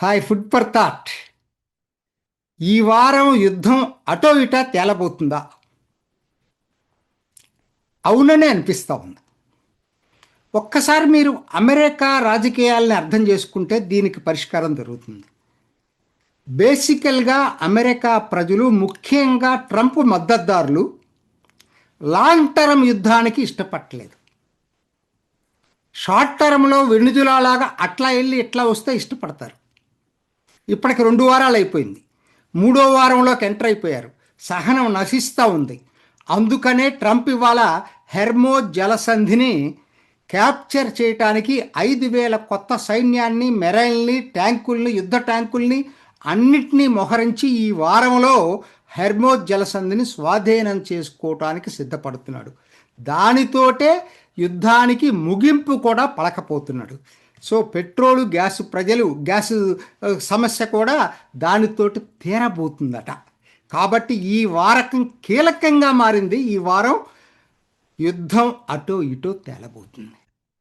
Hi food for thought. ఈ వారం యుద్ధం అటో ఇటా తేలబోతుందా? అవుననే అనిపిస్తూ ఉంది. ఒక్కసారి మీరు అమెరికా రాజకీయాలని అర్థం చేసుకుంటే దీనికి పరిష్కారం దొరుకుతుంది. బేసికల్గా అమెరికా ప్రజలు, ముఖ్యంగా ట్రంప్ మద్దతుదారులు లాంగ్ టర్మ్ యుద్ధానికి ఇష్టపడలేదు. షార్ట్ టర్మ్లో వెనుజులాగా అట్లా వెళ్ళి ఇట్లా వస్తే ఇష్టపడతారు. ఇప్పటికి 2 వారాలు అయిపోయింది. 3వ వారంలోకి ఎంటర్ అయిపోయారు. సహనం నశిస్తూ ఉంది. అందుకనే ట్రంప్ ఇవాళ హెర్మోజ్ జలసంధిని క్యాప్చర్ చేయటానికి 5,000 కొత్త సైన్యాన్ని, మెరైన్ని, ట్యాంకుల్ని, యుద్ధ ట్యాంకుల్ని అన్నిటినీ మోహరించి ఈ వారంలో హెర్మోజ్ జలసంధిని స్వాధీనం చేసుకోవటానికి సిద్ధపడుతున్నాడు. దానితోటే యుద్ధానికి ముగింపు కూడా పలకపోతున్నాడు. సో పెట్రోలు, గ్యాస్ సమస్య కూడా దానితోటి తీరబోతుందట. కాబట్టి ఈ వారకం కీలకంగా మారింది. ఈ వారం యుద్ధం అటో ఇటో తేలబోతుంది.